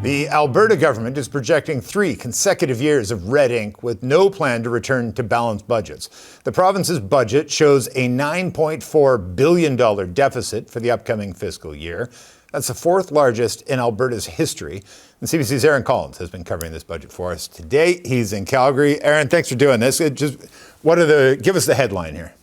The Alberta government is projecting 3 consecutive years of red ink with no plan to return to balanced budgets. The province's budget shows a $9.4 billion deficit for the upcoming fiscal year. That's the 4th largest in Alberta's history. And CBC's Aaron Collins has been covering this budget for us today. He's in Calgary. Aaron, thanks for doing this. Give us the headline here.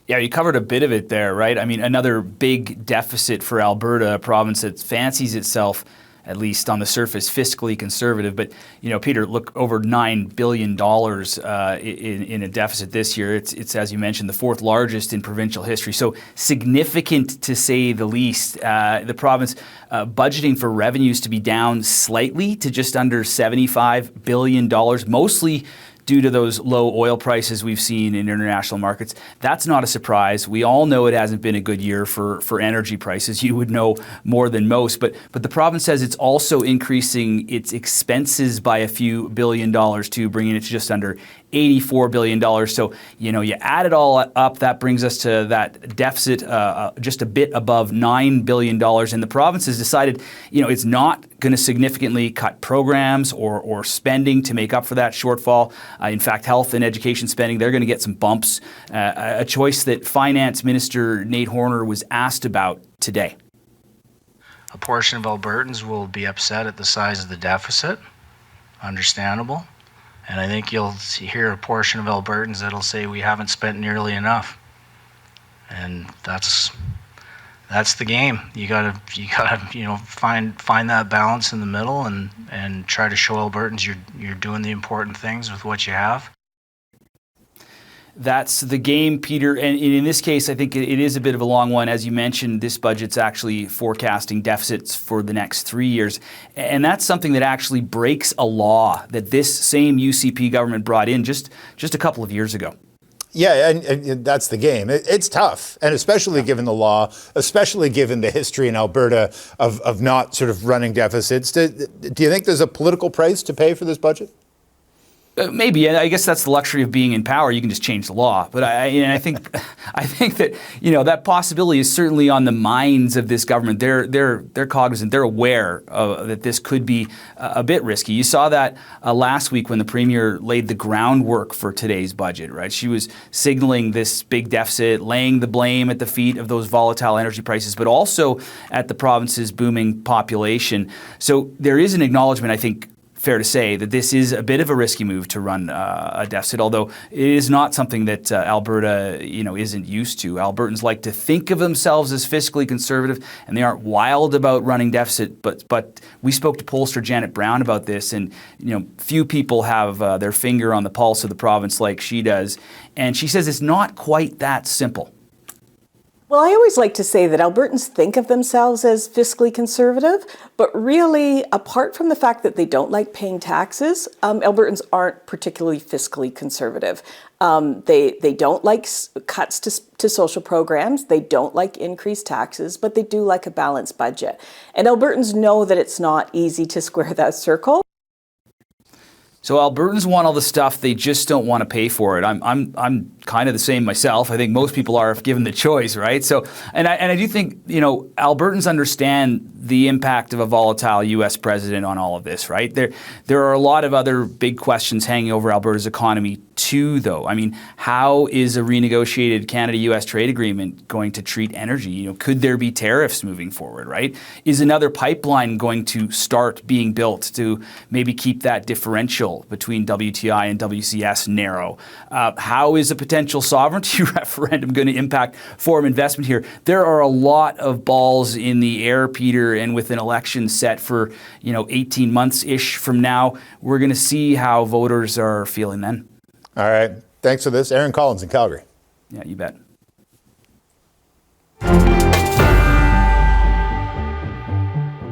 Yeah, you covered a bit of it there, right? I mean, another big deficit for Alberta, a province that fancies itself, at least on the surface, fiscally conservative. But, Peter, look, over $9 billion in a deficit this year. It's, as you mentioned, the 4th largest in provincial history. So significant, to say the least. The province budgeting for revenues to be down slightly to just under $75 billion, mostly due to those low oil prices we've seen in international markets. That's not a surprise. We all know it hasn't been a good year for energy prices. You would know more than most. But the province says it's also increasing its expenses by a few $1 billion too, bringing it to just under $84 billion. So, you add it all up, that brings us to that deficit just a bit above $9 billion. And the province has decided, it's not going to significantly cut programs or spending to make up for that shortfall. In fact, health and education spending, they're going to get some bumps, a choice that Finance Minister Nate Horner was asked about today. A portion of Albertans will be upset at the size of the deficit, understandable. And I think you'll hear a portion of Albertans that'll say we haven't spent nearly enough. And that's the game. You gotta find that balance in the middle and try to show Albertans you're doing the important things with what you have. That's the game, Peter. And in this case, I think it is a bit of a long one. As you mentioned, this budget's actually forecasting deficits for the next 3 years. And that's something that actually breaks a law that this same UCP government brought in just a couple of years ago. Yeah, and that's the game. It's tough, and especially given the law, especially given the history in Alberta of not sort of running deficits. Do you think there's a political price to pay for this budget? Maybe. I guess that's the luxury of being in power. You can just change the law. But I think that that possibility is certainly on the minds of this government. They're cognizant. They're aware that this could be a bit risky. You saw that last week when the Premier laid the groundwork for today's budget. Right? She was signaling this big deficit, laying the blame at the feet of those volatile energy prices, but also at the province's booming population. So there is an acknowledgement, I think, fair to say, that this is a bit of a risky move to run a deficit, although it is not something that Alberta, isn't used to. Albertans like to think of themselves as fiscally conservative, and they aren't wild about running deficit. But we spoke to pollster Janet Brown about this, and few people have their finger on the pulse of the province like she does, and she says it's not quite that simple. Well, I always like to say that Albertans think of themselves as fiscally conservative, but really, apart from the fact that they don't like paying taxes, Albertans aren't particularly fiscally conservative. They don't like cuts to social programs, they don't like increased taxes, but they do like a balanced budget. And Albertans know that it's not easy to square that circle. So Albertans want all the stuff, they just don't want to pay for it. I'm kind of the same myself. I think most people are if given the choice, right? So, and I do think, Albertans understand the impact of a volatile U.S. president on all of this, right? There are a lot of other big questions hanging over Alberta's economy too, though. I mean, how is a renegotiated Canada-U.S. trade agreement going to treat energy? Could there be tariffs moving forward, right? Is another pipeline going to start being built to maybe keep that differential between WTI and WCS narrow? How is a potential sovereignty referendum going to impact foreign investment here? There are a lot of balls in the air, Peter, and with an election set for 18 months-ish from now, we're going to see how voters are feeling then. All right. Thanks for this. Aaron Collins in Calgary. Yeah, you bet.